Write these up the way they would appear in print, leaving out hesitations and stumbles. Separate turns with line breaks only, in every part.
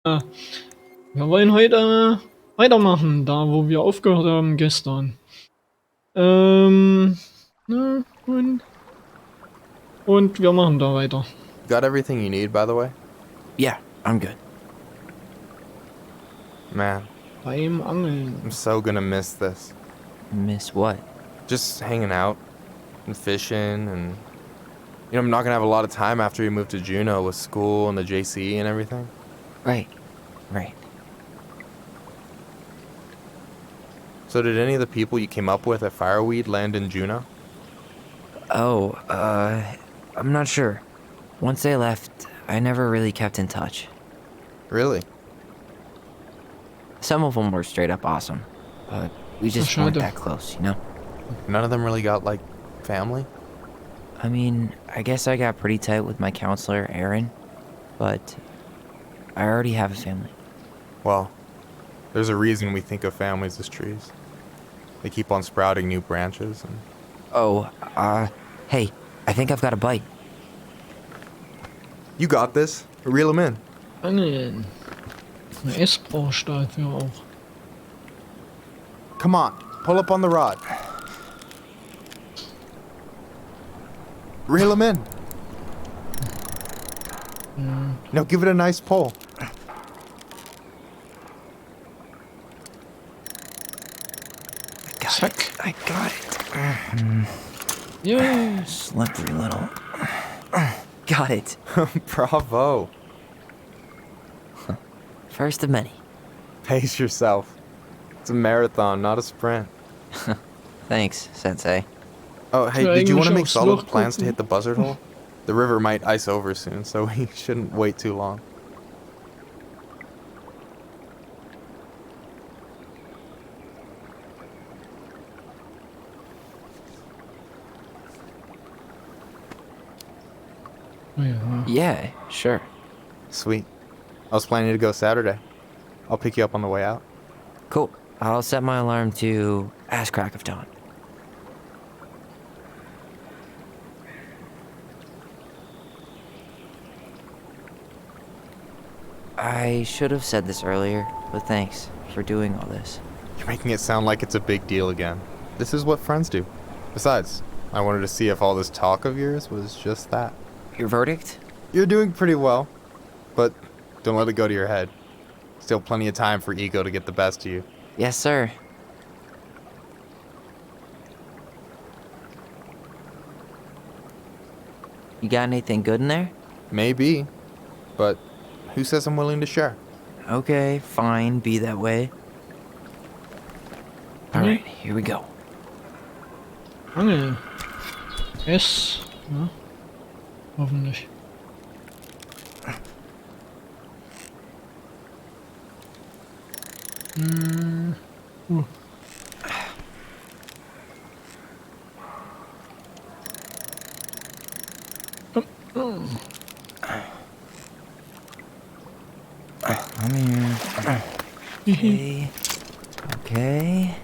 Wir wollen heute weitermachen, da wo wir aufgehört haben gestern. Na, und wir machen da weiter.
Got everything you need, by the way?
Yeah, I'm good.
Man,
Beim Angeln.
I'm so gonna miss this.
Miss what?
Just hanging out and fishing and... I'm not gonna have a lot of time after you move to Juneau with school and the JC and everything.
Right.
So did any of the people you came up with at Fireweed land in Juneau?
Oh, I'm not sure. Once they left, I never really kept in touch.
Really?
Some of them were straight up awesome, but we just weren't
Schade.
that close, you know?
None of them really got, like, family?
I mean, I guess I got pretty tight with my counselor, Aaron, but I already have a family.
Well, there's a reason we think of families as trees. They keep on sprouting new branches and...
Oh, hey, I think I've got a bite.
You got this. Reel them in.
Angeln. Eine S brauchst du dafür auch.
Come on, pull up on the rod. Reel them in. Now give it a nice pull.
Zack.
I got it.
Yes.
Slippery little. Got it.
Bravo.
First of many.
Pace yourself. It's a marathon, not a sprint.
Thanks, Sensei.
Oh, hey,
Ja,
did you want to
eigentlich
make
aufs
solid
Loch
plans to
gucken.
hit the buzzard hole? The river might ice over soon, so we shouldn't wait too long.
Ja.
Yeah, sure.
Sweet. I was planning to go Saturday. I'll pick you up on the way out.
Cool. I'll set my alarm to ass crack of dawn. I should have said this earlier, but thanks for doing all this.
You're making it sound like it's a big deal again. This is what friends do. Besides, I wanted to see if all this talk of yours was just that.
Your verdict?
You're doing pretty well, but don't let it go to your head. Still plenty of time for ego to get the best of you.
Yes, sir. You got anything good in there?
Maybe, but who says I'm willing to share?
Okay, fine, be that way. Alright, here we go.
Angeln. S. Ja. Hoffentlich. Uh. Oh.
Come here. Okay. Okay.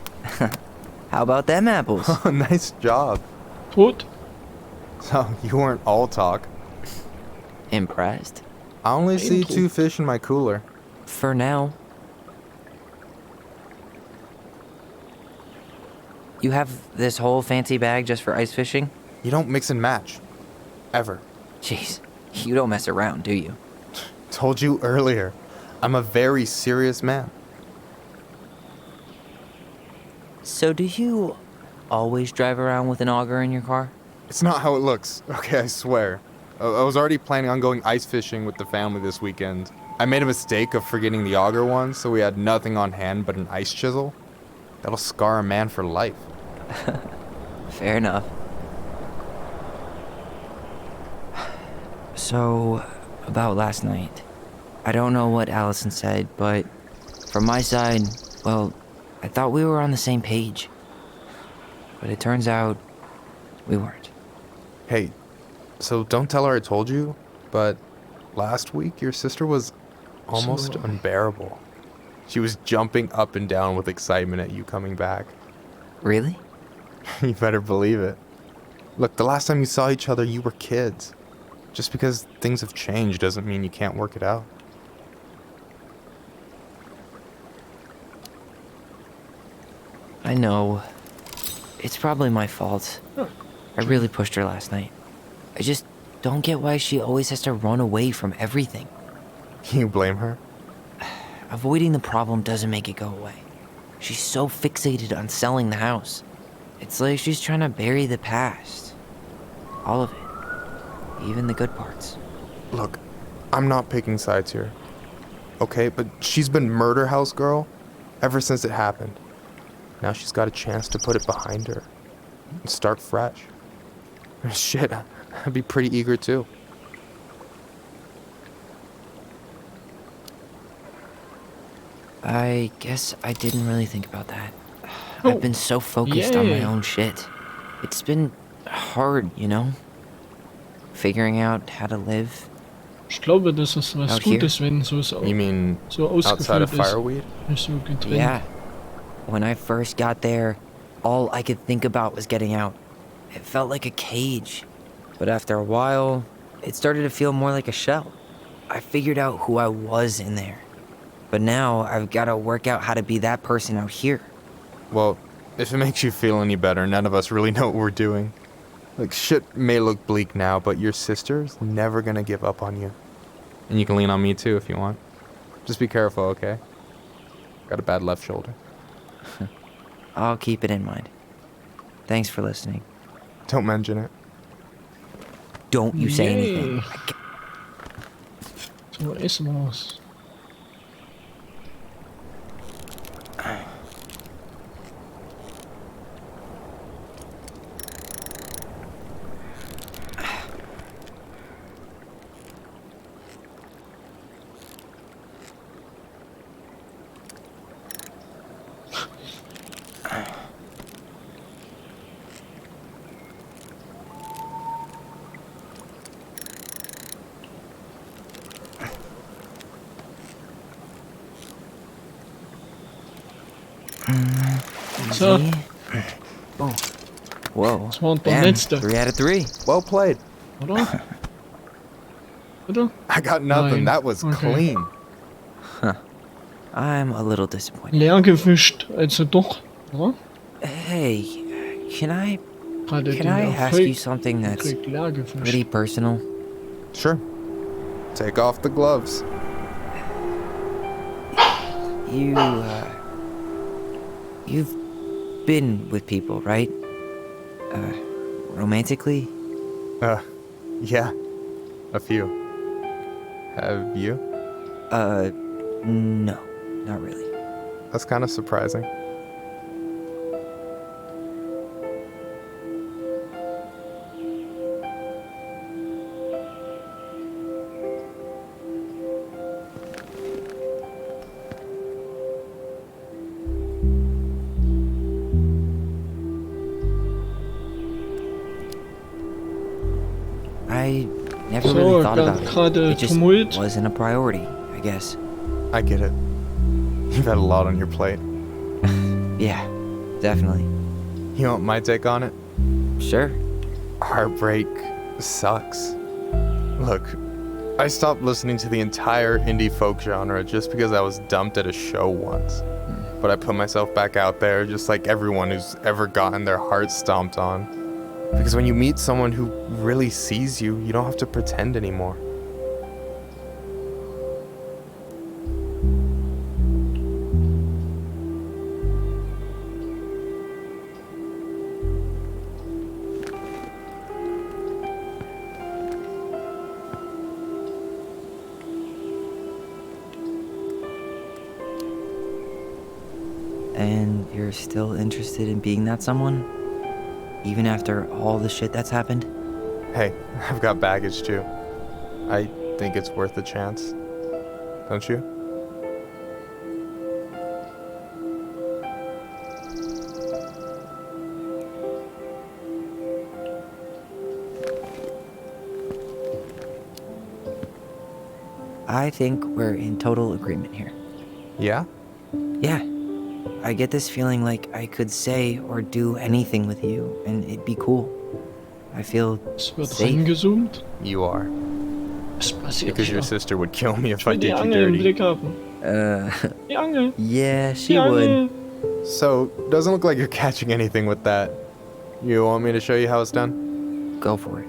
How about them apples?
Oh, nice job.
Tot.
So, you weren't all talk.
Impressed?
I only see
Painful.
2 fish in my cooler.
For now. You have this whole fancy bag just for ice fishing?
You don't mix and match. Ever.
Jeez, you don't mess around, do you?
Told you earlier. I'm a very serious man.
So do you always drive around with an auger in your car?
It's not how it looks. Okay, I swear. I was already planning on going ice fishing with the family this weekend. I made a mistake of forgetting the auger one, so we had nothing on hand but an ice chisel. That'll scar a man for life.
Fair enough. So, about last night. I don't know what Allison said, but from my side, well, I thought we were on the same page. But it turns out we weren't.
Hey, so don't tell her I told you, but last week your sister was almost
So-
unbearable. She was jumping up and down with excitement at you coming back.
Really?
You better believe it. Look, the last time you saw each other, you were kids. Just because things have changed doesn't mean you can't work it out.
I know. It's probably my fault. I really pushed her last night. I just don't get why she always has to run away from everything.
You blame her?
Avoiding the problem doesn't make it go away. She's so fixated on selling the house. It's like she's trying to bury the past. All of it. Even the good parts.
Look, I'm not picking sides here. Okay, but she's been murder house girl ever since it happened. Now she's got a chance to put it behind her and start fresh. Shit, I'd be pretty eager too.
I guess I didn't really think about that. I've been so focused on my
yay.
own shit. It's been hard, you know? Figuring out how to live.
Ich glaube, das ist was
Out here?
Gutes, wenn so
You mean
so
outside of
ausgefüllt ist.
fireweed?
Nicht so getrennt.
Yeah. When I first got there, all I could think about was getting out. It felt like a cage. But after a while, it started to feel more like a shell. I figured out who I was in there. But now I've got to work out how to be that person out here.
Well, if it makes you feel any better, none of us really know what we're doing. Like, shit may look bleak now, but your sister's never gonna give up on you. And you can lean on me too if you want. Just be careful, okay? Got a bad left shoulder.
I'll keep it in mind. Thanks for listening.
Don't mention it.
Don't you say anything.
Yay. So ist was. So,
See? Oh. Whoa.
das war der
Damn,
letzte,
3 out of 3.
Well played.
oder? Oder?
I got nothing.
Nein.
That was
Okay.
clean.
I'm a little disappointed.
Leer gewischt, also doch, oder?
Hey, can I
Gerade
can
den
I ask you
Erfolg
something that's
kriegt leer gewischt.
pretty personal?
Sure. Take off the gloves.
You've been with people, right? Romantically?
Yeah. A few. Have you?
No, not really.
That's kind of surprising.
I never
So,
really thought
gab
about it.
gerade
It just
Tumult.
wasn't a priority, I guess.
I get it. You've had a lot on your plate.
Yeah, definitely.
You want my take on it?
Sure.
Heartbreak sucks. Look, I stopped listening to the entire indie folk genre just because I was dumped at a show once. But I put myself back out there just like everyone who's ever gotten their heart stomped on. Because when you meet someone who really sees you, you don't have to pretend anymore.
And you're still interested in being that someone? Even after all the shit that's happened?
Hey, I've got baggage too. I think it's worth a chance. Don't you?
I think we're in total agreement here.
Yeah?
Yeah. I get this feeling like I could say or do anything with you and it'd be cool. I feel
Es wird
safe.
reingezoomt.
You are.
Es passiert
Because your
hier.
sister would kill me if
Ich
I
will die
did you
Angel im
dirty.
Blick haben. Die Angel.
yeah,
Die
she would.
Angel.
So, doesn't look like you're catching anything with that. You want me to show you how it's done?
Go for it.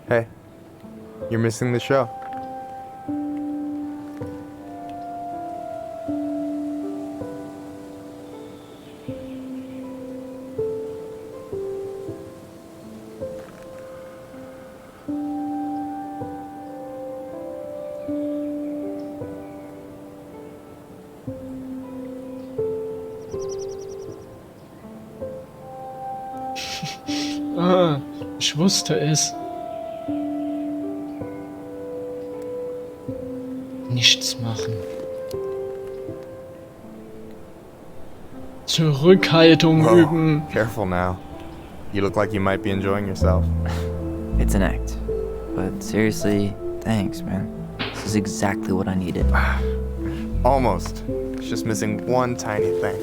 Hey, you're missing the show.
Ah, ich wusste es. Nichts machen. Zurückhaltung
Whoa,
üben.
careful now. You look like you might be enjoying yourself.
It's an act. But seriously, thanks, man. This is exactly what I needed.
Almost. It's just missing one tiny thing.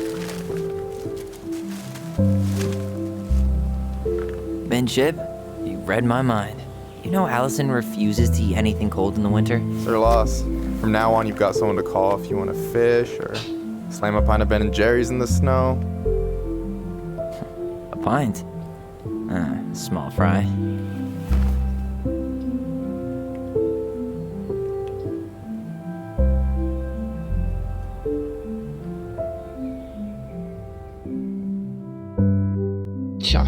Chip, you read my mind. You know Allison refuses to eat anything cold in the winter?
It's her loss. From now on, you've got someone to call if you want to fish or slam a pint of Ben and Jerry's in the snow.
A pint? Small fry.
Tja.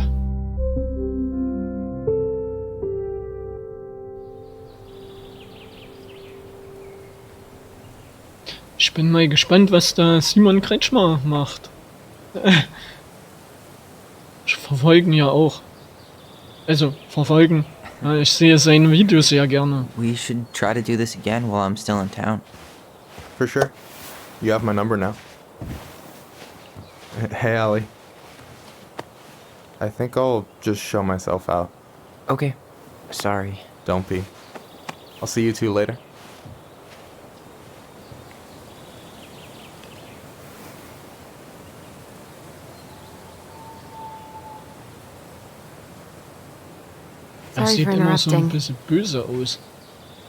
Ich bin mal gespannt, was da Simon Kretschmer macht. Ich verfolge ihn ja auch. Also, verfolgen. Ja, ich sehe seine Videos sehr gerne.
We should try to do this again while I'm still in town.
For sure. You have my number now. Hey, Allie. I think I'll just show myself out.
Okay. Sorry.
Don't be. I'll see you two later.
Er
Sorry
sieht
for
immer so ein
interrupting.
bisschen böse aus.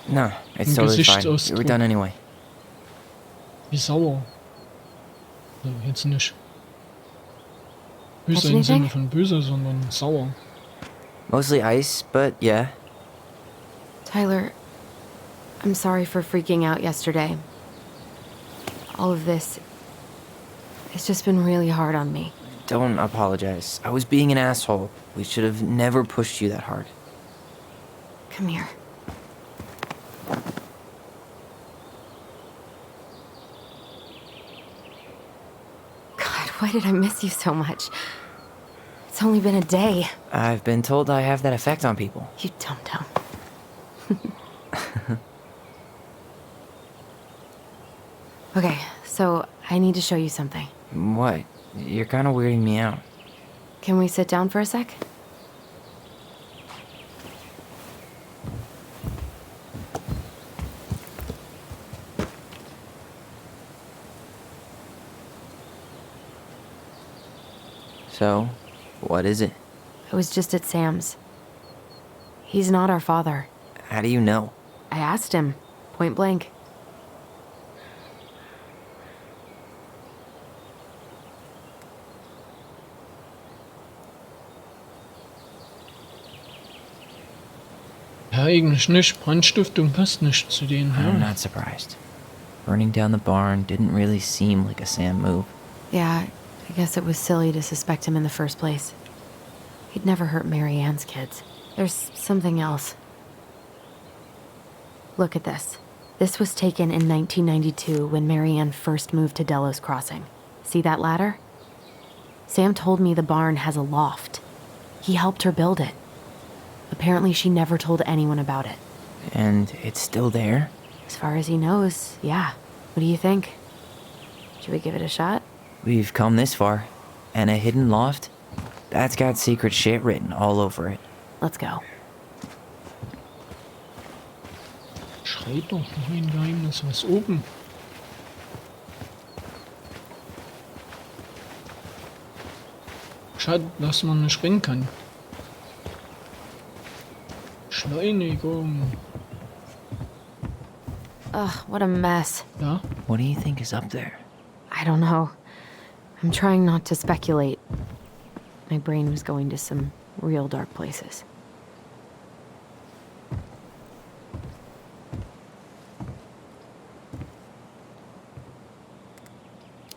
No, it's
Im
totally fine.
Gesichtsausdruck.
We were done anyway.
Wie sauer. So, jetzt nicht. Böse
Catch
im Sinne
anything?
von böse, sondern sauer.
Mostly ice, but yeah.
Tyler, I'm sorry for freaking out yesterday. All of this, it's just been really hard on me.
Don't apologize. I was being an asshole. We should have never pushed you that hard.
Come here. God, why did I miss you so much? It's only been a day.
I've been told I have that effect on people.
You dum-dum. Okay, so I need to show you something.
What? You're kind of weirding me out.
Can we sit down for a sec?
So, what is it?
I was just at Sam's. He's not our father.
How do you know?
I asked him, point blank.
Ja, eigentlich nicht. Brandstiftung passt nicht zu denen.
I'm
Ja.
not surprised. Burning down the barn didn't really seem like a Sam move.
Yeah, I guess it was silly to suspect him in the first place. He'd never hurt Mary Ann's kids. There's something else. Look at this. This was taken in 1992 when Mary Ann first moved to Delos Crossing. See that ladder? Sam told me the barn has a loft. He helped her build it. Apparently, she never told anyone about it.
And it's still there?
As far as he knows, yeah. What do you think? Should we give it a shot?
We've come this far. And a hidden loft? That's got secret shit written all over it.
Let's go.
Schreit doch noch ein Geheimnis. Was oben? Schade, dass man nicht springen kann. Beschleunigung.
Ugh, what a mess.
Ja,
What do you think is up there?
I don't know. I'm trying not to speculate. My brain was going to some real dark places.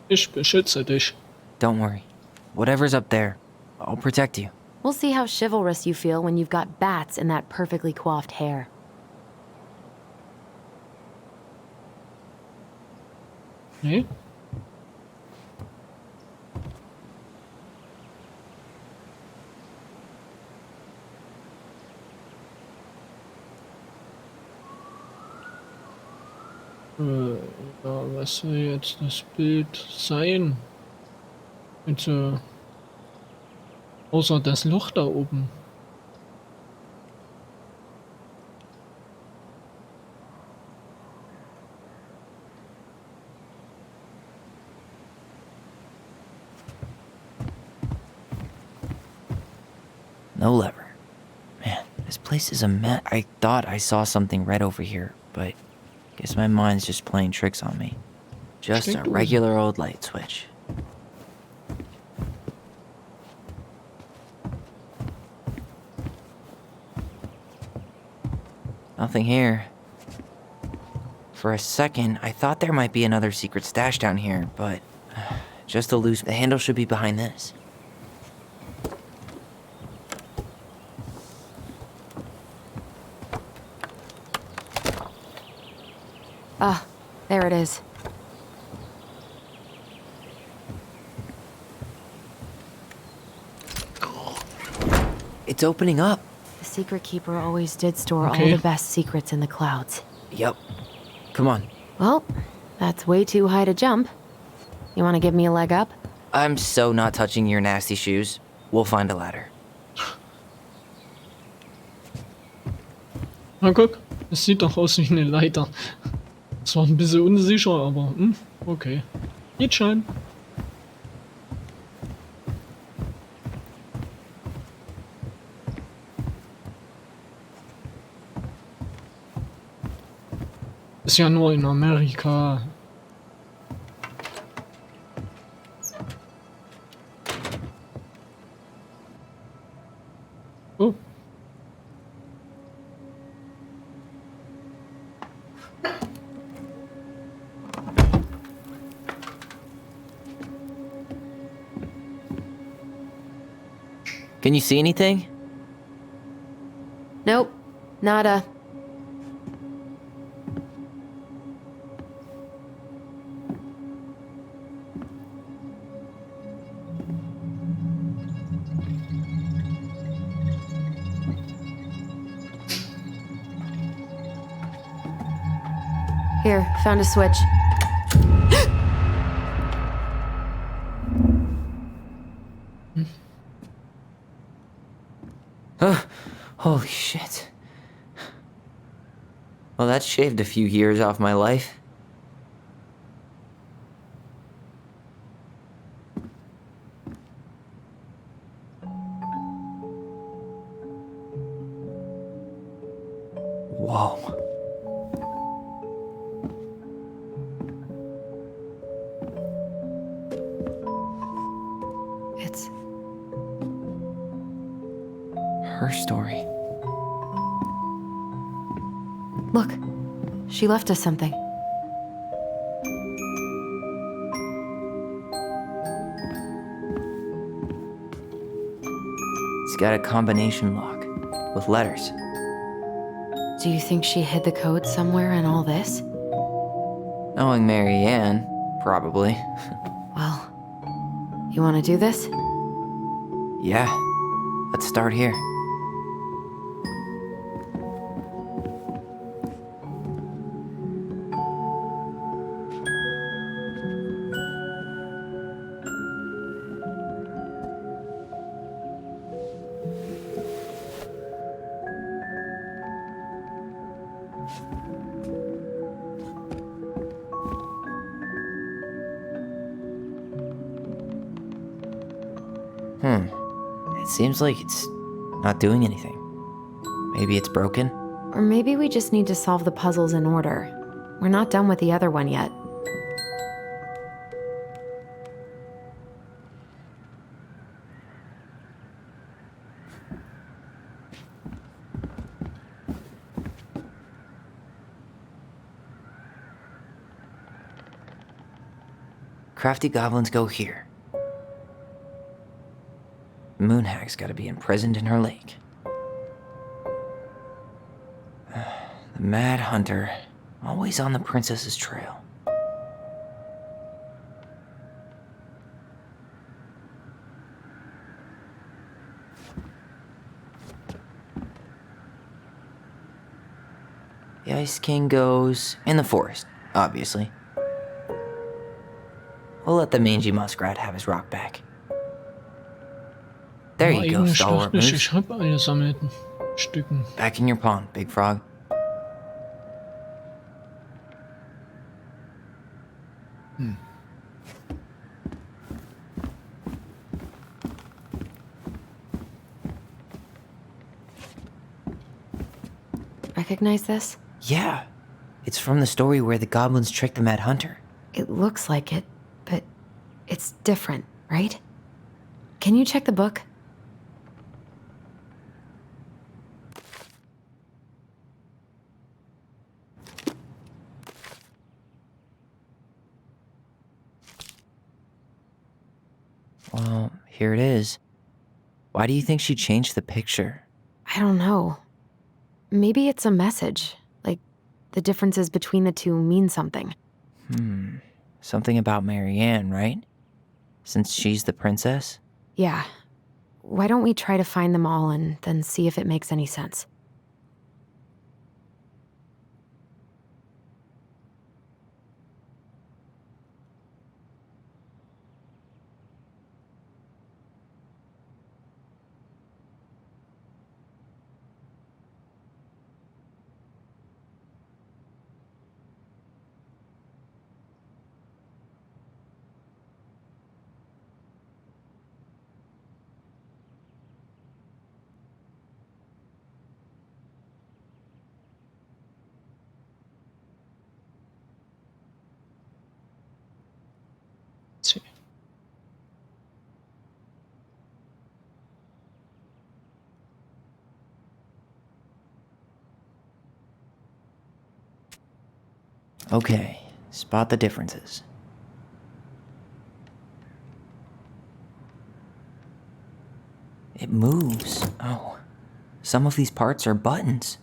ich beschütze dich.
Don't worry. Whatever's up there, I'll protect you.
We'll see how chivalrous you feel when you've got bats in that perfectly coiffed hair.
Nee? Ja, was soll jetzt das Bild sein? Bitte. Außer das Loch da oben.
No lever. Man, this place is a mess. I thought I saw something red over here, but guess my mind's just playing tricks on me. Just a
Steckdose.
regular old light switch. Nothing here. For a second, I thought there might be another secret stash down here, but just a loose. The handle should be behind this.
Ah, there it is.
It's opening up.
The secret keeper always did store all
Okay.
the best secrets in the clouds.
Yep. Come on.
Well, that's way too high to jump. You want to give me a leg up?
I'm so not touching your nasty shoes. We'll find a ladder.
Na guck, es sieht doch aus wie eine Leiter. Zwar ein bisschen unsicher, aber okay. Geht schon. Ist ja nur in Amerika. Oh.
Can you see anything?
Nope, nada. Here, found a switch.
Holy shit. Well, that shaved a few years off my life. Whoa.
It's
Her story.
Look, she left us something.
It's got a combination lock with letters.
Do you think she hid the code somewhere in all this?
Knowing Mary Ann, probably.
Well, you want to do this?
Yeah. Let's start here. It seems like it's not doing anything. Maybe it's broken?
Or maybe we just need to solve the puzzles in order. We're not done with the other one yet.
Crafty goblins go here. Moonhag's gotta be imprisoned in her lake. The Mad Hunter, always on the princess's trail. The Ice King goes in the forest, obviously. We'll let the mangy muskrat have his rock back. There you go,
Eigentlich
stalwart
dachte ich,
moose.
ich habe alle sammelten Stücken.
Back in your pond, big frog.
Recognize this?
Yeah, it's from the story where the goblins tricked the Mad Hunter.
It looks like it, but it's different, right? Can you check the book?
Well, here it is. Why do you think she changed the picture?
I don't know. Maybe it's a message. Like, the differences between the two mean something.
Something about Marianne, right? Since she's the princess?
Yeah. Why don't we try to find them all and then see if it makes any sense?
See.
Okay, spot the differences. It moves. Oh, some of these parts are buttons.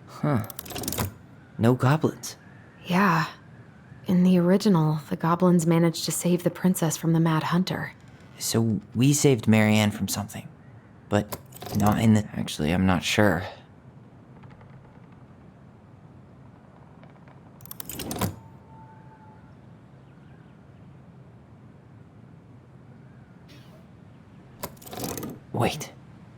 Huh. No goblins.
Yeah. In the original, the goblins managed to save the princess from the Mad Hunter.
So we saved Marianne from something. But not in the... Actually, I'm not sure. Wait.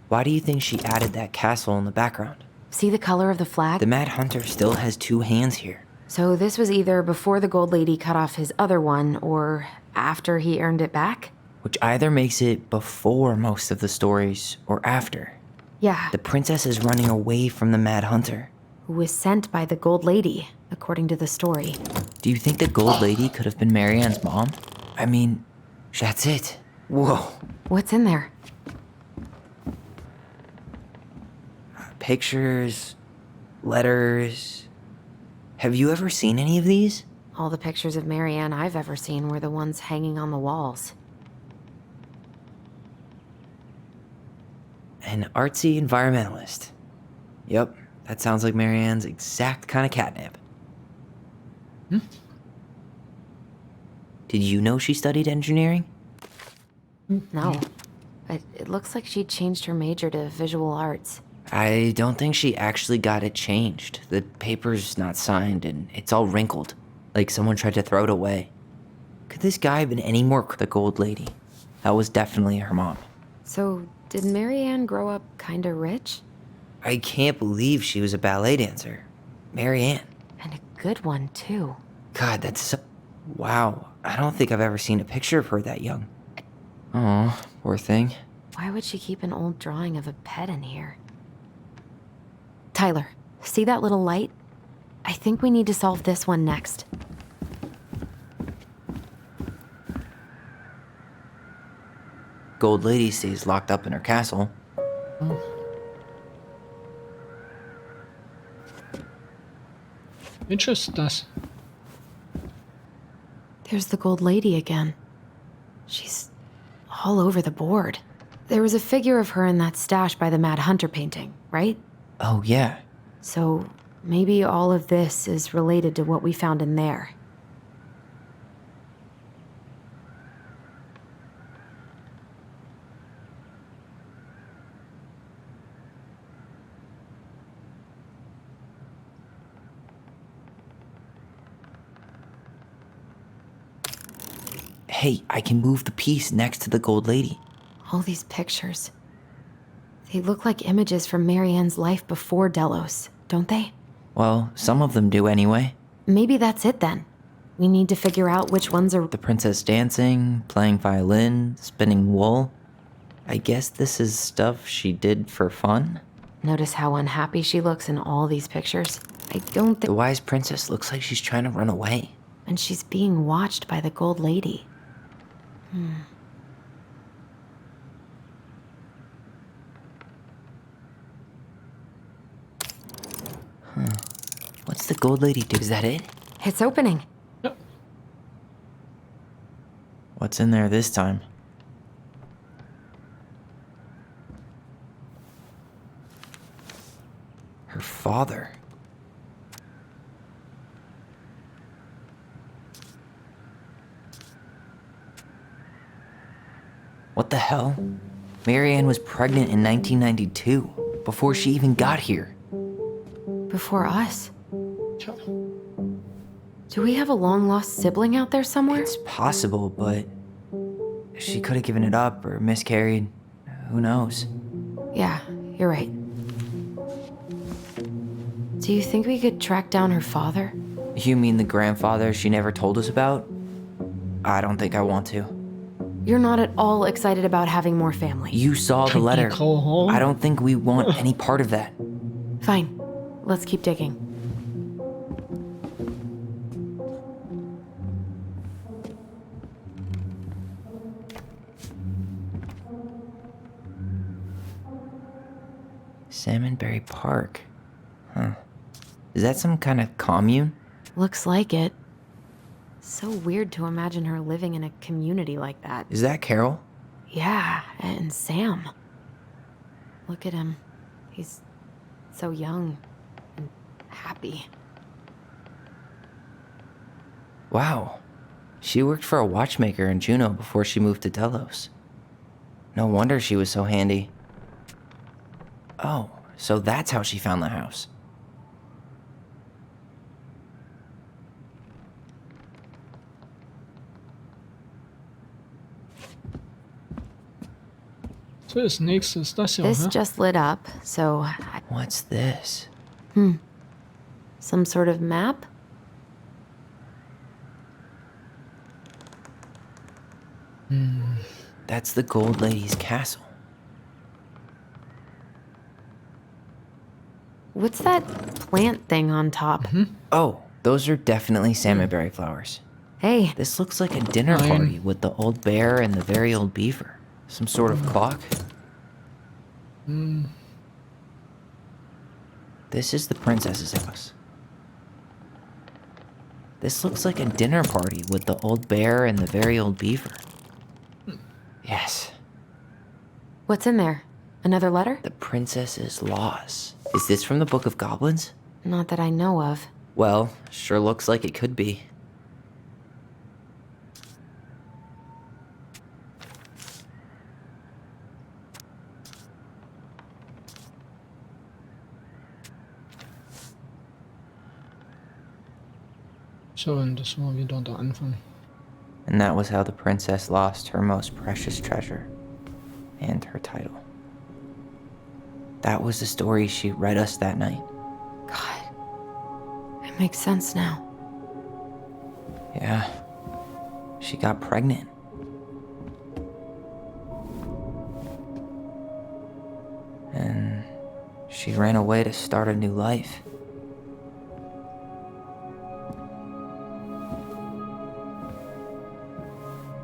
Why do you think she added that castle in the background?
See the color of the flag?
The Mad Hunter still has two hands here.
So this was either before the Gold Lady cut off his other one, or after he earned it back?
Which either makes it before most of the stories or after.
Yeah,
The princess is running away from the Mad Hunter.
who was sent by the Gold Lady, according to the story.
Do you think the Gold Lady could have been Marianne's mom? I mean, that's it. Whoa.
What's in there?
Pictures, letters. Have you ever seen any of these?
All the pictures of Marianne I've ever seen were the ones hanging on the walls.
An artsy environmentalist. Yep, that sounds like Marianne's exact kind of catnip. Did you know she studied engineering?
No. But it looks like she changed her major to visual arts.
I don't think she actually got it changed. The paper's not signed and it's all wrinkled, like someone tried to throw it away. Could this guy have been any more the Gold Lady? That was definitely her mom.
So, Did Marianne grow up kinda rich?
I can't believe she was a ballet dancer. Marianne.
And a good one, too.
God, that's so... Wow, I don't think I've ever seen a picture of her that young. Oh, poor thing.
Why would she keep an old drawing of a pet in here? Tyler, see that little light? I think we need to solve this one next.
Gold Lady stays locked up in her castle.
Which is das?
There's the Gold Lady again. She's all over the board. There was a figure of her in that stash by the Mad Hunter painting, right?
Oh, yeah.
So maybe all of this is related to what we found in there.
Hey, I can move the piece next to the Gold Lady.
All these pictures. They look like images from Marianne's life before Delos, don't they?
Well, some of them do anyway.
Maybe that's it then. We need to figure out which ones are...
The princess dancing, playing violin, spinning wool. I guess this is stuff she did for fun?
Notice how unhappy she looks in all these pictures? I don't
The
think...
wise princess looks like she's trying to run away.
And she's being watched by the Gold Lady.
What's the Gold Lady do? Is that it?
It's opening.
Ja.
What's in there this time? Her father. What the hell? Marianne was pregnant in 1992, before she even got here.
Before us.
Tja.
Do we have a long-lost sibling out there somewhere?
It's possible, but she could have given it up or miscarried. Who knows?
Yeah, you're right. Do you think we could track down her father?
You mean the grandfather she never told us about? I don't think I want to.
You're not at all excited about having more family.
You saw the
Creepy
letter.
cow.
I don't think we want any part of that.
Fine. Let's keep digging.
Salmonberry Park. Huh. Is that some kind of commune?
Looks like it. So weird to imagine her living in a community like that.
Is that Carol?
Yeah, and Sam. Look at him. He's so young and happy.
Wow. She worked for a watchmaker in Juneau before she moved to Delos. No wonder she was so handy. Oh, so that's how she found the house.
So, das nächste ist das hier,
This
ne?
just lit up, so
What's this?
some sort of map?
That's the Gold Lady's castle.
What's that plant thing on top?
Oh, those are definitely salmonberry flowers.
Hey,
This looks like a dinner
Nein.
party with the old bear and the very old beaver. Some sort of clock. This is the princess's house. This looks like a dinner party with the old bear and the very old beaver. Yes,
what's in there? Another letter?
the princess's loss. Is this from the Book of Goblins?
Not that I know of.
Well, sure looks like it could be.
So, und das war wieder der Anfang.
And that was how the princess lost her most precious treasure and her title. That was the story she read us that night.
God, it makes sense now.
Yeah. She got pregnant. And she ran away to start a new life.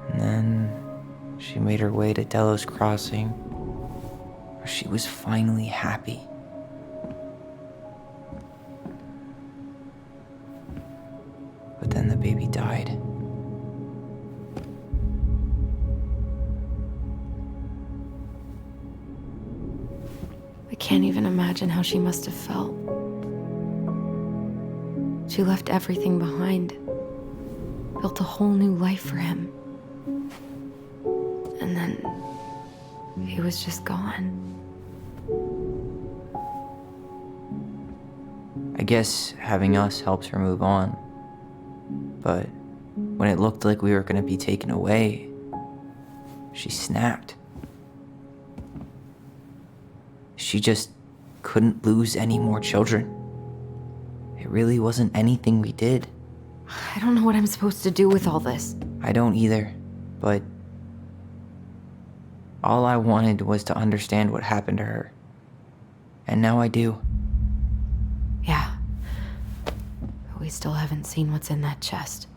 And then she made her way to Delos Crossing, where she was finally happy. But then the baby died.
I can't even imagine how she must have felt. She left everything behind, built a whole new life for him. And then he was just gone.
I guess having us helps her move on. But when it looked like we were gonna be taken away, she snapped. She just couldn't lose any more children. It really wasn't anything we did.
I don't know what I'm supposed to do with all this.
I don't either, but all I wanted was to understand what happened to her. And now I do.
Yeah. But we still haven't seen what's in that chest.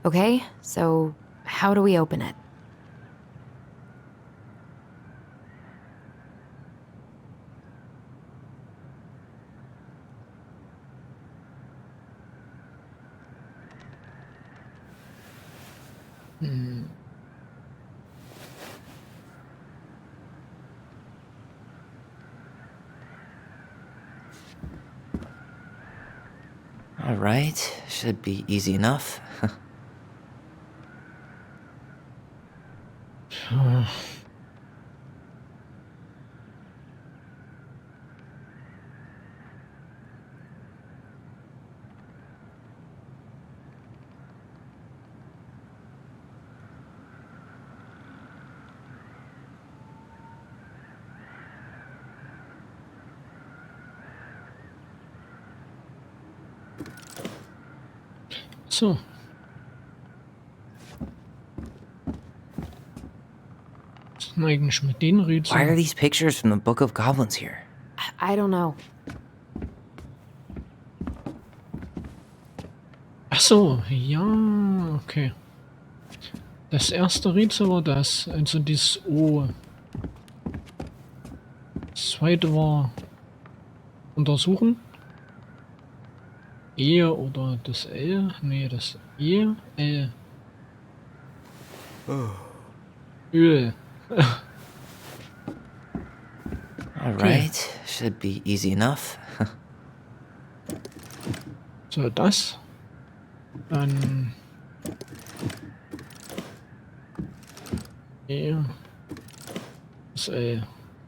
Okay, so how do we open it?
All right, should be easy enough.
So. Was ist denn eigentlich mit den
Why are
Rätseln?
these pictures from the Book of Goblins here?
I don't know.
Ach so, ja, okay. Das erste Rätsel war das, also dieses O. Das zweite war untersuchen. E oder das L? Nee, das E, L. Öl.
All right, should be easy enough.
So, das. Dann. E. Das L.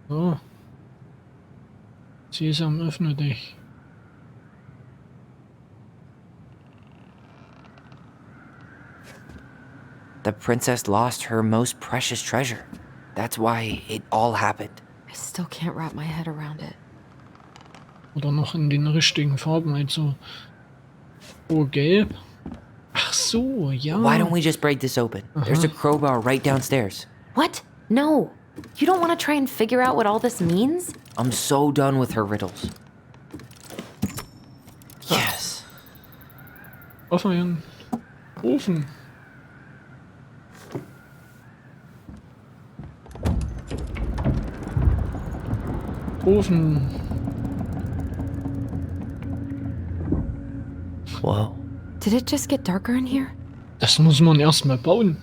So. Sesam, öffne dich.
The princess lost her most precious treasure. That's why it all happened.
I still can't wrap my head around it.
Oder noch in den richtigen Farben, also. Oh, gelb. Ach so, ja.
Why don't we just break this open? There's a crowbar right downstairs.
What? No! You don't want to try and figure out what all this means?
I'm so done with her riddles. Yes.
Aufhören. Ofen. Ofen.
Whoa.
Did it just get darker in here?
Das muss man erstmal bauen.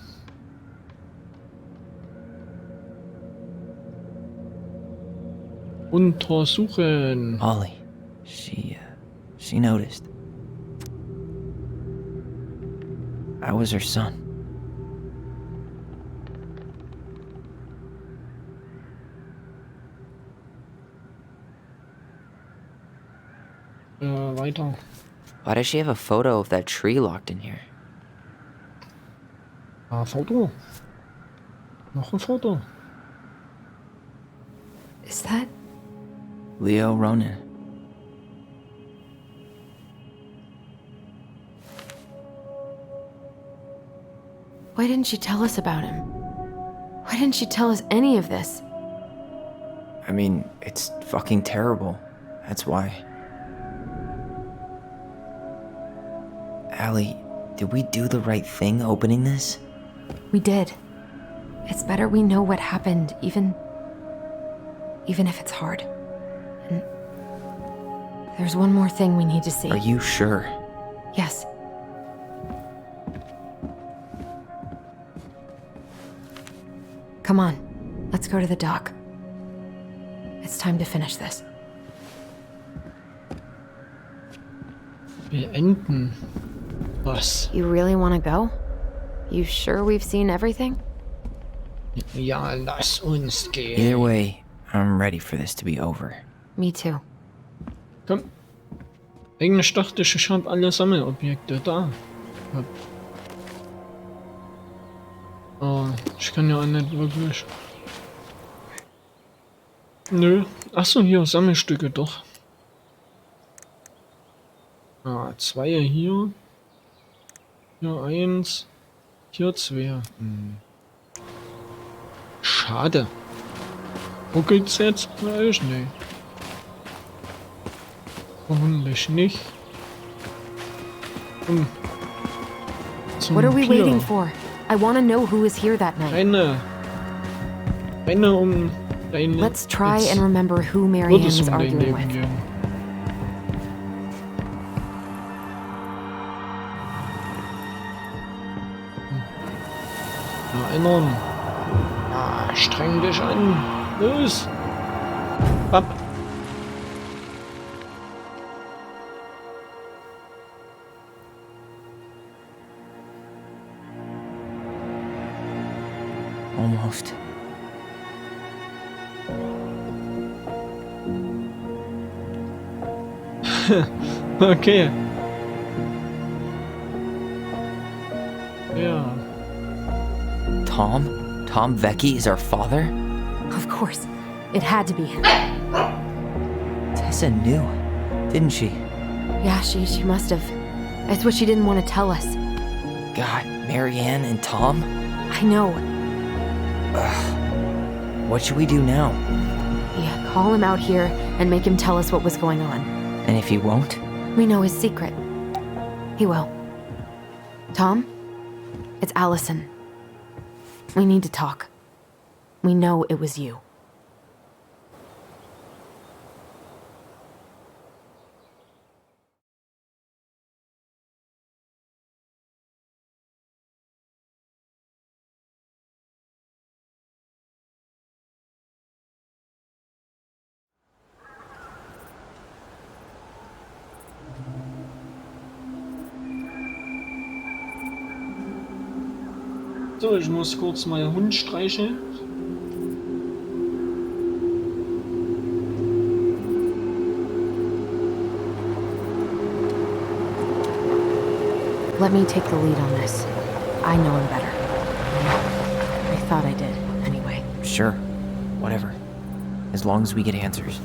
Untersuchen.
Molly. She noticed. I was her son.
Weiter.
Why does she have a photo of that tree locked in here?
Ah, Foto. Noch ein Foto.
Is that?
Leo Ronan.
Why didn't she tell us about him? Why didn't she tell us any of this?
I mean, it's fucking terrible. That's why. Allie, did we do the right thing opening this?
We did. It's better we know what happened, even if it's hard. And there's one more thing we need to see.
Are you sure?
Yes. Come on, let's go to the dock. It's time to finish this.
Beenden. Was?
You really want to go? You sure we've seen everything?
Ja, lass uns gehen.
Either way, I'm ready for this to be over.
Me too.
Komm. Eigentlich dachte ich habe alle Sammelobjekte da. Oh, ich kann ja auch nicht wirklich. Nö. Achso, hier, Sammelstücke doch. Ah, 2 hier. Hier 1. Hier 2. Schade. Ruckelt's jetzt bei euch? Nee. Vermutlich nicht. Zum
What are we
Pier.
waiting for? I want to know who was here that night.
Eine dein.
Let's try
jetzt
and remember who
wird
Marianne
es
was
dein
arguing
Leben
with.
gehen. Erinnern. Ah, streng dich an. Los. Ab.
Almost.
Okay. Ja.
Tom? Tom Vecchi is our father?
Of course. It had to be him.
Tessa knew, didn't she?
Yeah, she must have. It's what she didn't want to tell us.
God, Marianne and Tom?
I know.
What should we do now?
Yeah, call him out here and make him tell us what was going on.
And if he won't?
We know his secret. He will. Tom? It's Allison. We need to talk. We know it was you.
So, ich muss kurz meinen Hund streicheln.
Let me take the lead on this. I know him better. I thought I did, anyway.
Sure. Whatever. As long as we get answers.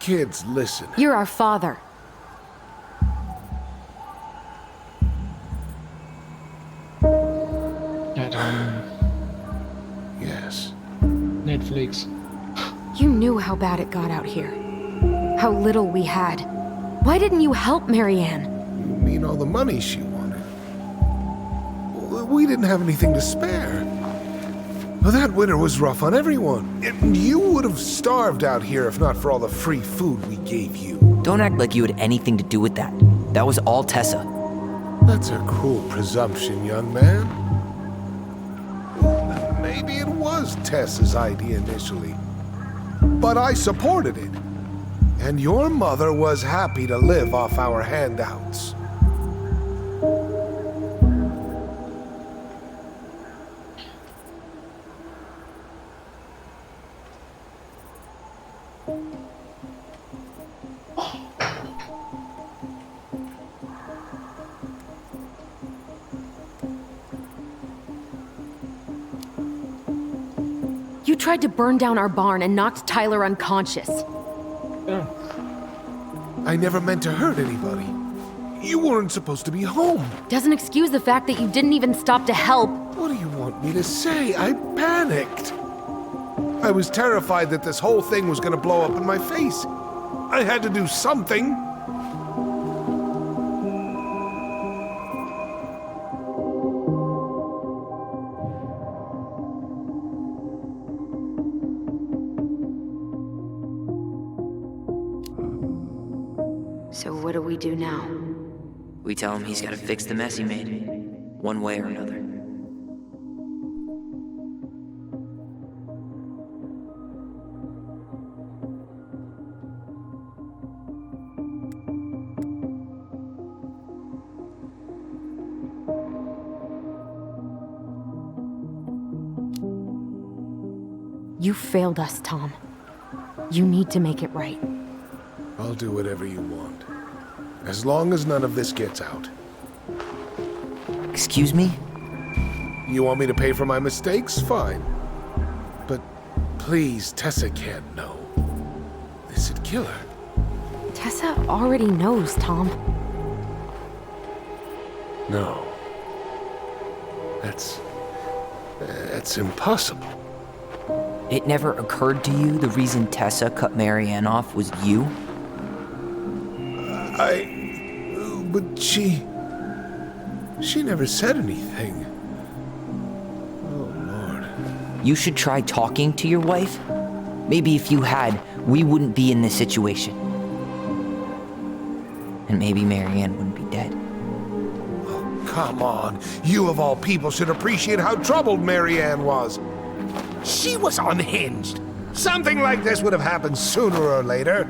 Kids, listen.
You're our father.
Ja, dann
Yes.
Netflix.
You knew how bad it got out here. How little we had. Why didn't you help Marianne?
You mean all the money she wanted? Well, we didn't have anything to spare. Well, that winter was rough on everyone. And you would have starved out here if not for all the free food we gave you.
Don't act like you had anything to do with that. That was all Tessa.
That's a cruel presumption, young man. maybe it was Tess's idea initially. But I supported it. And your mother was happy to live off our handouts.
You tried to burn down our barn and knocked Tyler unconscious.
Ja.
I never meant to hurt anybody. You weren't supposed to be home.
Doesn't excuse the fact that you didn't even stop to help.
What do you want me to say? I panicked. I was terrified that this whole thing was gonna blow up in my face. I had to do something.
So what do we do now?
We tell him he's gotta fix the mess he made, one way or another.
You failed us, Tom. You need to make it right.
I'll do whatever you want. As long as none of this gets out.
Excuse me?
You want me to pay for my mistakes? Fine. But please, Tessa can't know. This'd kill her.
Tessa already knows, Tom.
No. That's impossible.
It never occurred to you the reason Tessa cut Marianne off was you?
But she never said anything. Oh, Lord.
You should try talking to your wife. Maybe if you had, we wouldn't be in this situation. And maybe Marianne wouldn't be dead.
Oh, come on. You of all people should appreciate how troubled Marianne was. She was unhinged. Something like this would have happened sooner or later.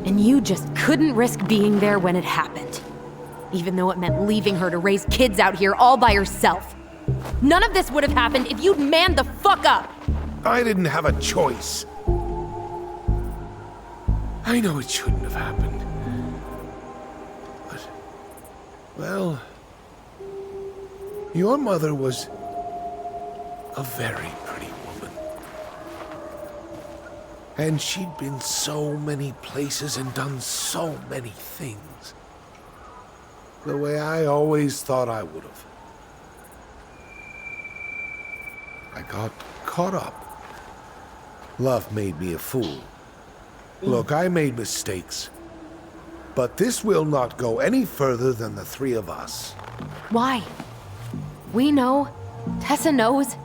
And you just couldn't risk being there when it happened. Even though it meant leaving her to raise kids out here all by herself. None of this would have happened if you'd manned the fuck up!
I didn't have a choice. I know it shouldn't have happened. But, well, your mother was a very pretty woman. And she'd been so many places and done so many things. The way I always thought I would have. I got caught up. Love made me a fool. Look, I made mistakes. But this will not go any further than the three of us.
Why? We know. Tessa knows.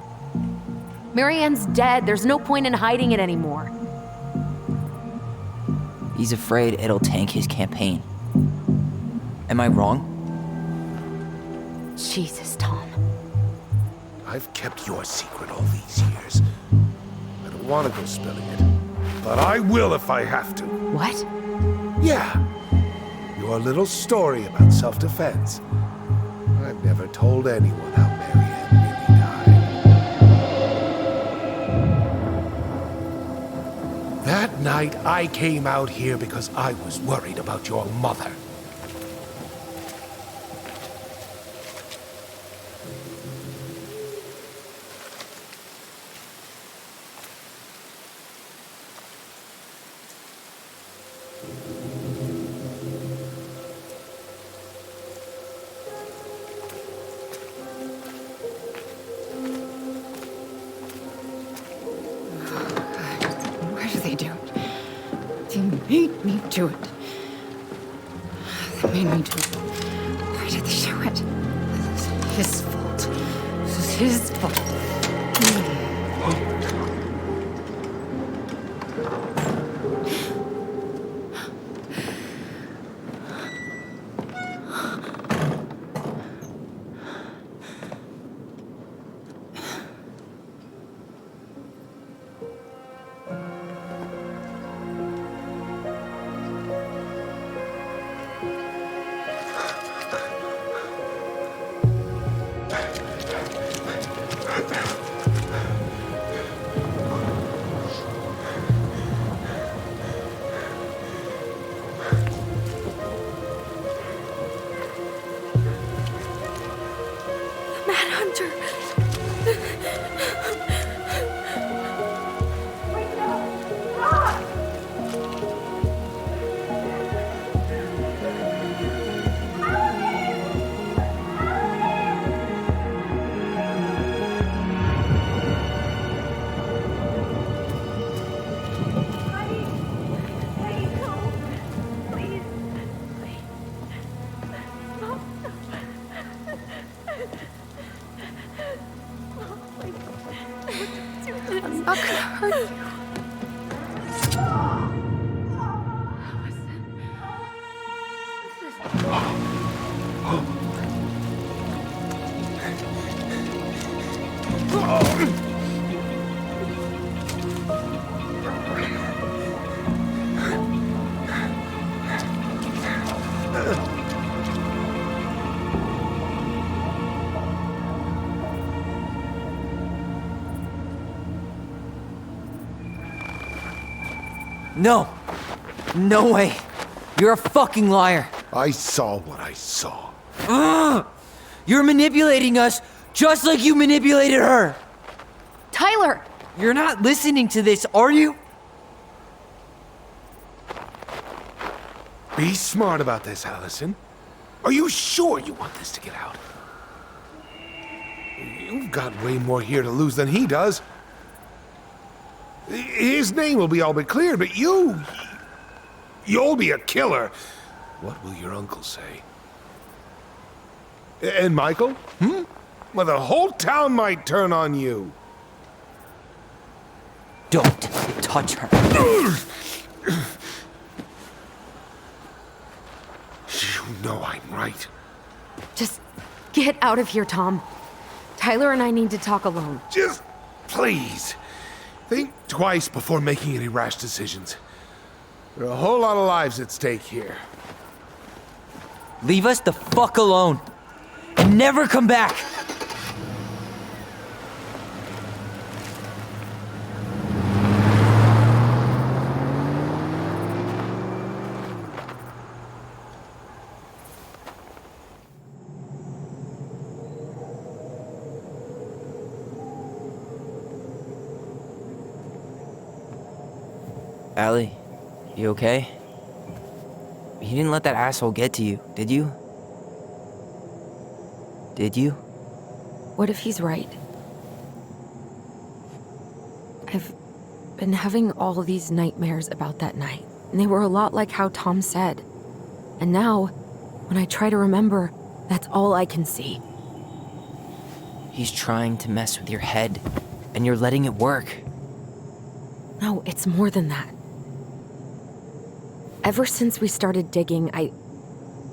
Marianne's dead. There's no point in hiding it anymore.
He's afraid it'll tank his campaign. Am I wrong?
Jesus, Tom.
I've kept your secret all these years. I don't want to go spilling it. But I will if I have to.
What?
Yeah. Your little story about self-defense. I've never told anyone how Marianne really died. That night, I came out here because I was worried about your mother.
Why do they do it? They made me do it. They made me do it. Why did they do it? This is his fault. This is his fault.
No! No way! You're a fucking liar!
I saw what I saw.
You're manipulating us just like you manipulated her!
Tyler!
You're not listening to this, are you?
Be smart about this, Allison. Are you sure you want this to get out? You've got way more here to lose than he does. His name will be all but cleared, but you'll be a killer. What will your uncle say? And Michael? Well, the whole town might turn on you.
Don't touch her.
You know I'm right.
Just get out of here, Tom. Tyler and I need to talk alone.
Just please, think twice before making any rash decisions. There are a whole lot of lives at stake here.
Leave us the fuck alone. And never come back! Allie, you okay? You didn't let that asshole get to you, did you? Did you?
What if he's right? I've been having all these nightmares about that night, and they were a lot like how Tom said. And now, when I try to remember, that's all I can see.
He's trying to mess with your head, and you're letting it work.
No, it's more than that. Ever since we started digging, I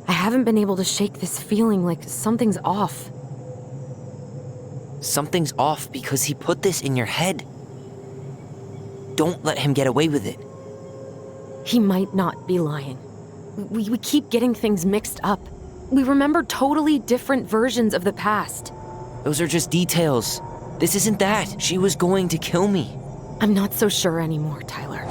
haven't been able to shake this feeling like something's off.
Something's off because he put this in your head. Don't let him get away with it.
He might not be lying. We keep getting things mixed up. We remember totally different versions of the past.
Those are just details. This isn't that. She was going to kill me.
I'm not so sure anymore, Tyler.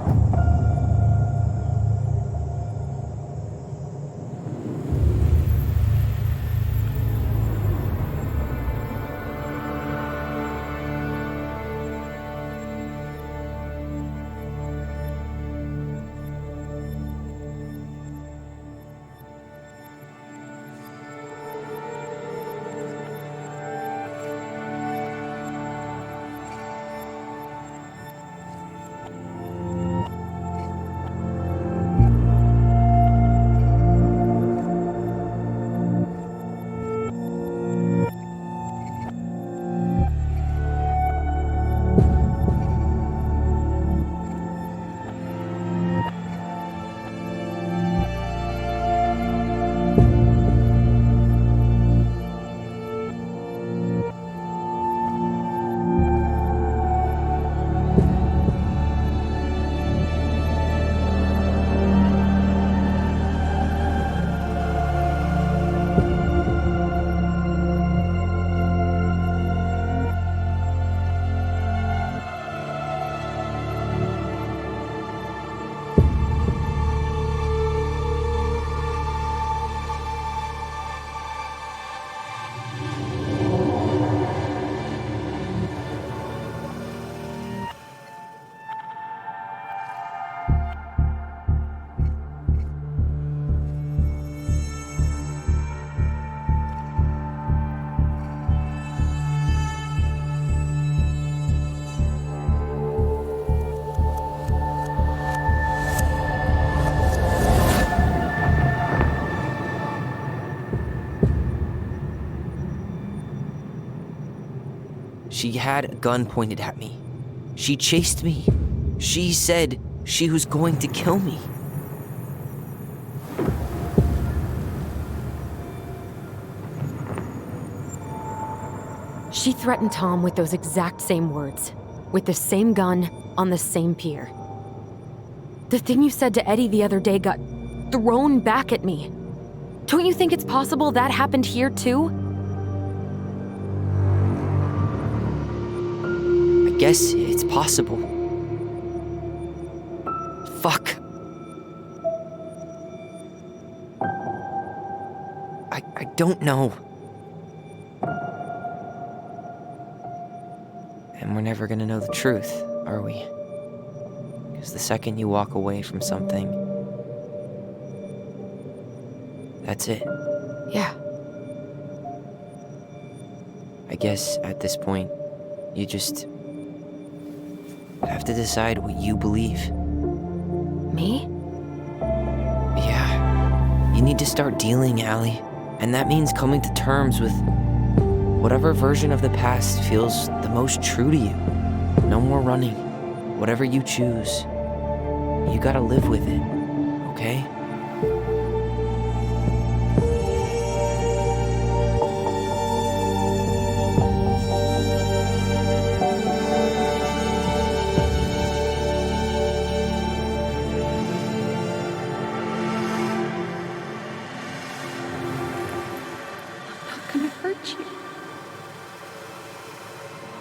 She had a gun pointed at me. She chased me. She said she was going to kill me.
She threatened Tom with those exact same words, with the same gun, on the same pier. The thing you said to Eddie the other day got thrown back at me. Don't you think it's possible that happened here too?
I guess it's possible. Fuck. I don't know. And we're never gonna know the truth, are we? Because the second you walk away from something, that's it.
Yeah.
I guess at this point, you just have to decide what you believe.
Me?
Yeah. You need to start dealing, Allie. And that means coming to terms with whatever version of the past feels the most true to you. No more running. Whatever you choose, you gotta live with it, okay?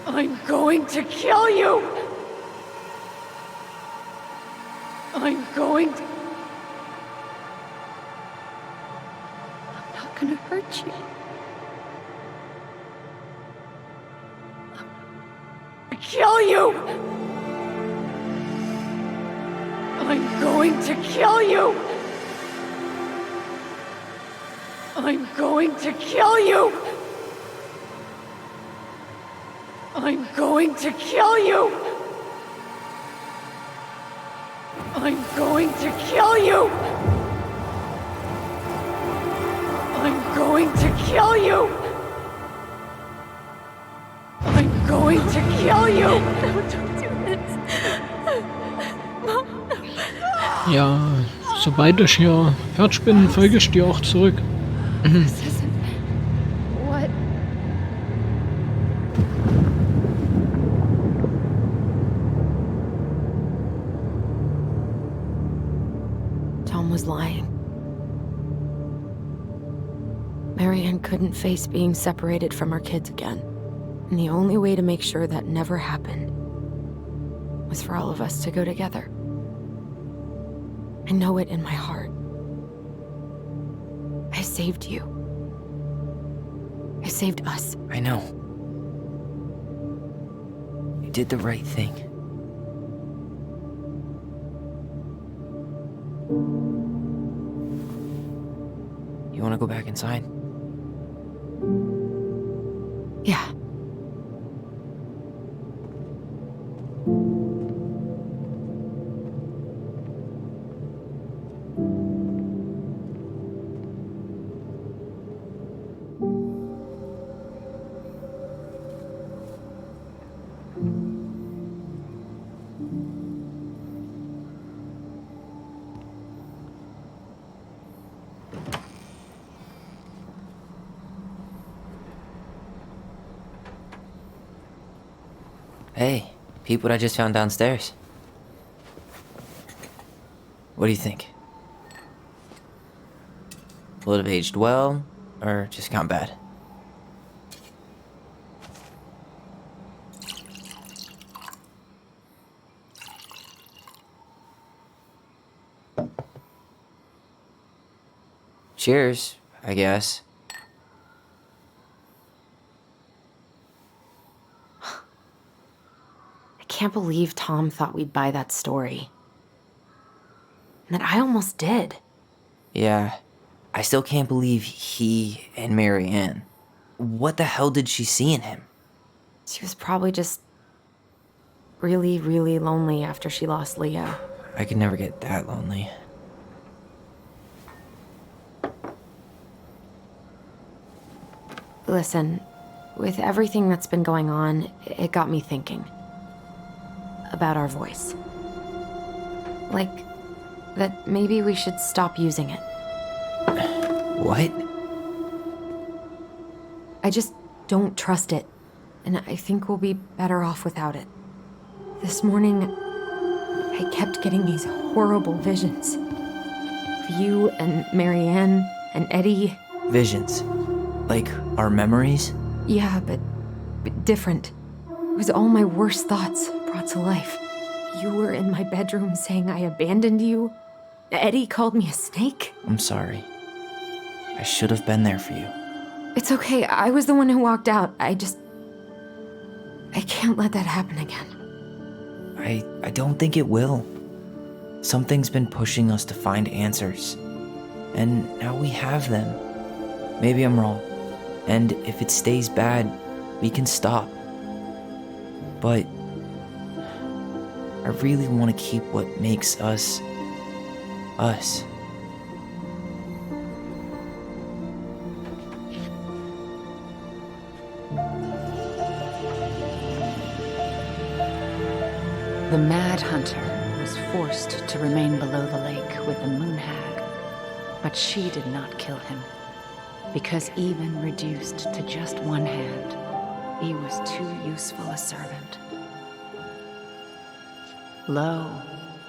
I'm going to kill you! I'm going to... I'm not gonna hurt you. I'm gonna kill you! I'm going to kill you! I'm going to kill you! I'm going to kill you! I'm going to kill you! I'm going to kill you! I'm going to kill you! No, don't do this. Mom, no.
Ja, sobald ich hier fertig bin, folge ich dir auch zurück.
This isn't what...
Tom was lying. Marianne couldn't face being separated from her kids again. And the only way to make sure that never happened was for all of us to go together. I know it in my heart. I saved you. I saved us.
I know. You did the right thing. You wanna go back inside?
Yeah.
Hey, peep what I just found downstairs. What do you think? Will it have aged well, or just gone bad? Cheers, I guess.
I can't believe Tom thought we'd buy that story. And that I almost did.
Yeah, I still can't believe he and Marianne. What the hell did she see in him?
She was probably just really, really lonely after she lost Leo.
I could never get that lonely.
Listen, with everything that's been going on, it got me thinking about our voice. Like, that maybe we should stop using it.
What?
I just don't trust it, and I think we'll be better off without it. This morning, I kept getting these horrible visions. Of you and Marianne and Eddie.
Visions? Like our memories?
Yeah, but different. It was all my worst thoughts brought to life. You were in my bedroom saying I abandoned you. Eddie called me a snake.
I'm sorry. I should have been there for you.
It's okay, I was the one who walked out. I can't let that happen again.
I don't think it will. Something's been pushing us to find answers. And now we have them. Maybe I'm wrong. And if it stays bad, we can stop. But I really want to keep what makes us, us.
The Mad Hunter was forced to remain below the lake with the Moon Hag, but she did not kill him, because even reduced to just one hand, he was too useful a servant. Lo,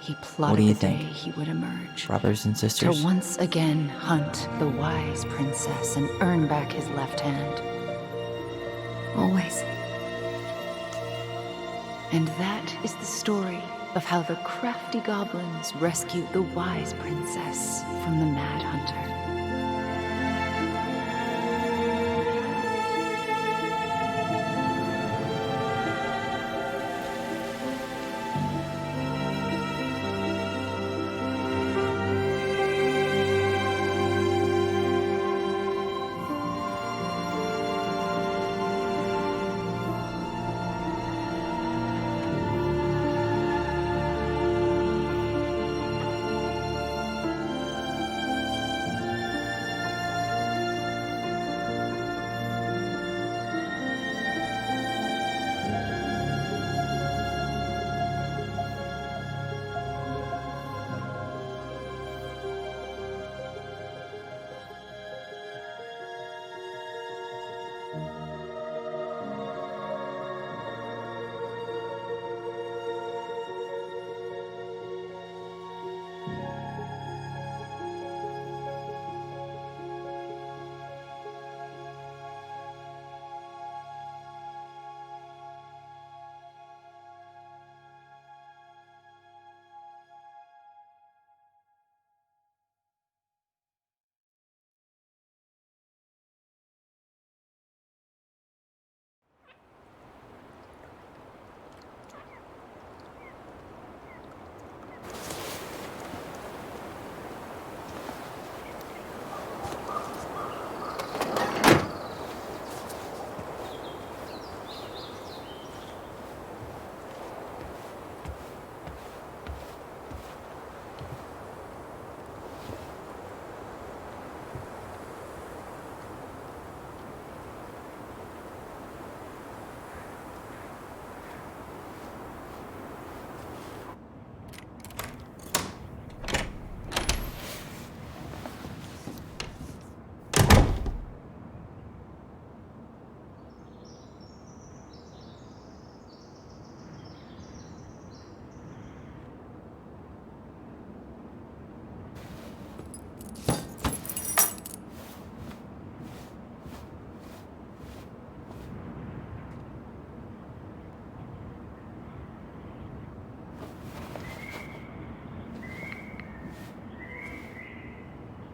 he
What do
plotted
you
the day
think?
he would emerge,
Brothers and
to
sisters?
once again hunt the wise princess and earn back his left hand.
Always.
And that is the story of how the crafty goblins rescued the wise princess from the Mad Hunter.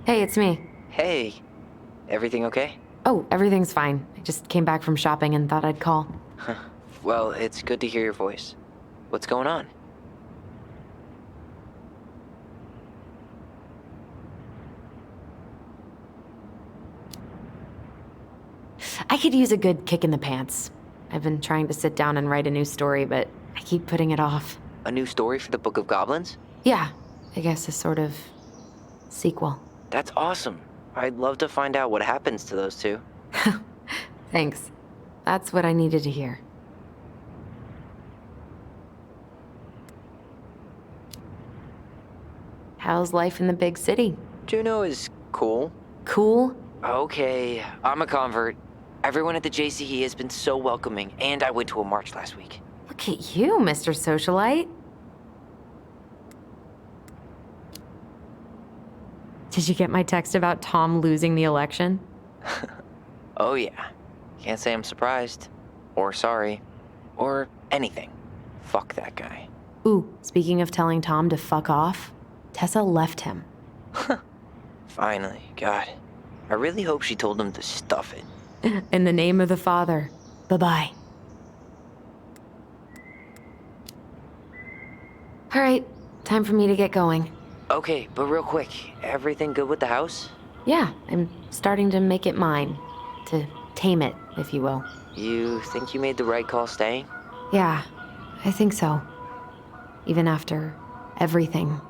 Hey, it's me.
Hey, everything okay?
Oh, everything's fine. I just came back from shopping and thought I'd call.
Well, it's good to hear your voice. What's going on?
I could use a good kick in the pants. I've been trying to sit down and write a new story, but I keep putting it off.
A new story for the Book of Goblins?
Yeah, I guess a sort of sequel.
That's awesome. I'd love to find out what happens to those two.
Thanks. That's what I needed to hear. How's life in the big city?
Juneau is cool.
Cool?
Okay, I'm a convert. Everyone at the JCE has been so welcoming, and I went to a march last week.
Look at you, Mr. Socialite. Did you get my text about Tom losing the election?
Oh yeah. Can't say I'm surprised. Or sorry. Or anything. Fuck that guy.
Ooh, speaking of telling Tom to fuck off, Tessa left him.
Finally, God. I really hope she told him to stuff it.
In the name of the Father. Bye-bye. All right, time for me to get going.
Okay, but real quick, everything good with the house?
Yeah, I'm starting to make it mine. To tame it, if you will.
You think you made the right call staying?
Yeah, I think so. Even after everything.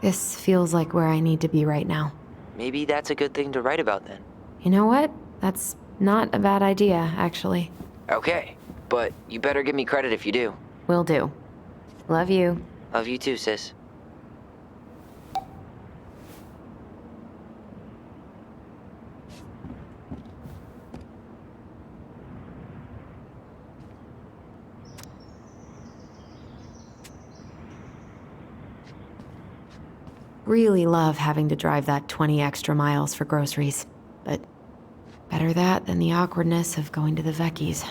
This feels like where I need to be right now.
Maybe that's a good thing to write about then.
You know what? That's not a bad idea, actually.
Okay, but you better give me credit if you do.
Will do. Love you.
Love you too, sis.
Really love having to drive that 20 extra miles for groceries. But better that than the awkwardness of going to the Vecchies.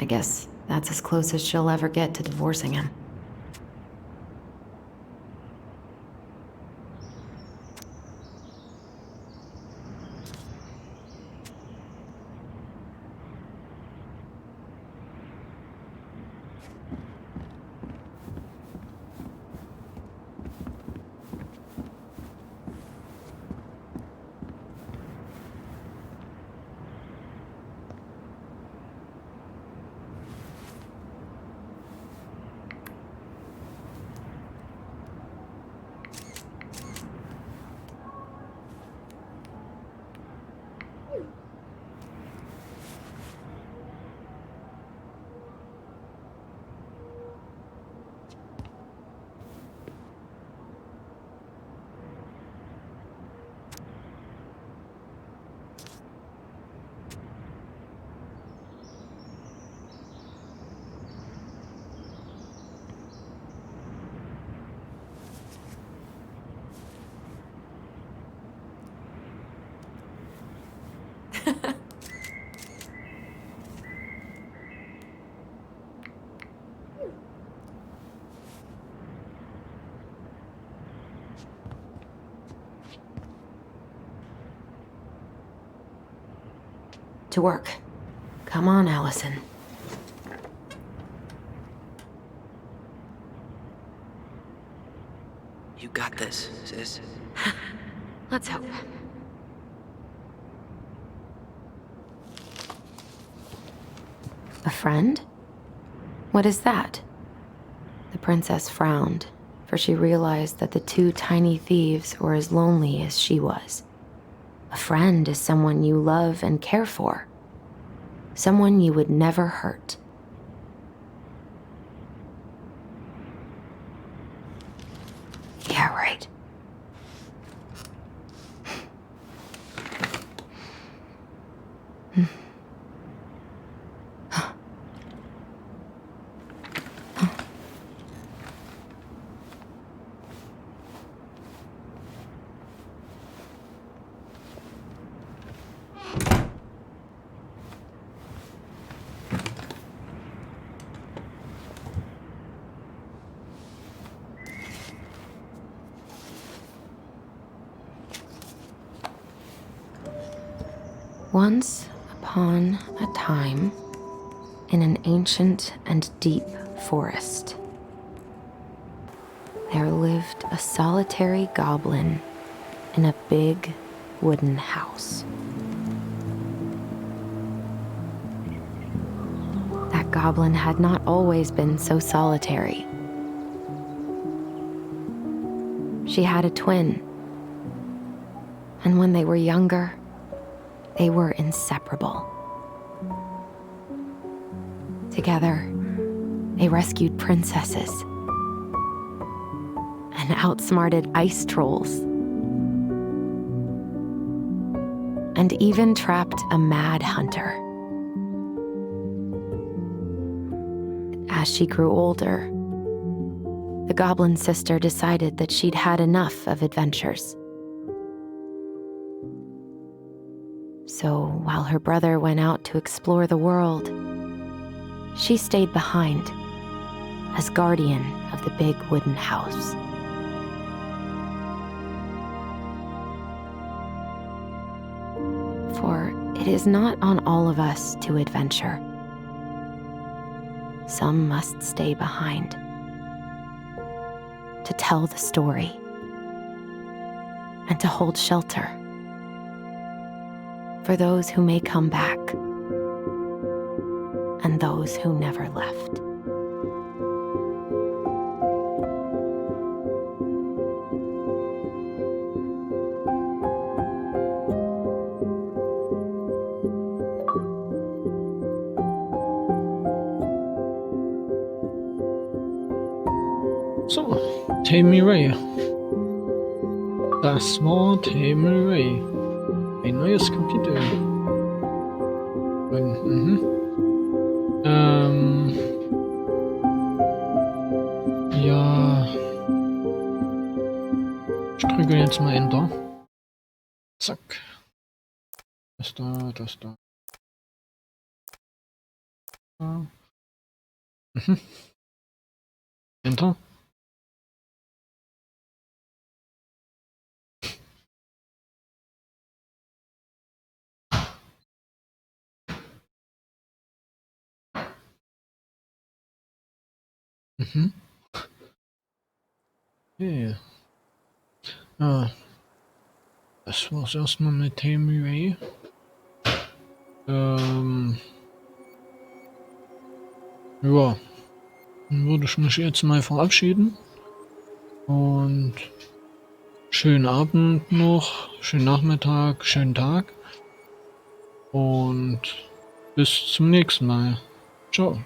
I guess that's as close as she'll ever get to divorcing him. To work. Come on, Allison.
You got this, sis.
Let's hope. A friend? What is that? The princess frowned, for she realized that the two tiny thieves were as lonely as she was. A friend is someone you love and care for. Someone you would never hurt. Yeah, right. Once upon a time, in an ancient and deep forest, there lived a solitary goblin in a big wooden house. That goblin had not always been so solitary. She had a twin, and when they were younger, they were inseparable. Together, they rescued princesses and outsmarted ice trolls, and even trapped a mad hunter. As she grew older, the goblin sister decided that she'd had enough of adventures. So while her brother went out to explore the world, she stayed behind as guardian of the big wooden house. For it is not on all of us to adventure. Some must stay behind to tell the story and to hold shelter for those who may come back and those who never left.
So, Tammy Ray. Das war Tammy Ray. Ein neues Kapitel. Ja. Ich drücke jetzt mal Enter. Zack. Das da, das da. Enter. Okay. Ja. Das war's erstmal mit Tammy Ray. Ja. Dann würde ich mich jetzt mal verabschieden. Und schönen Abend noch, schönen Nachmittag, schönen Tag. Und bis zum nächsten Mal. Ciao.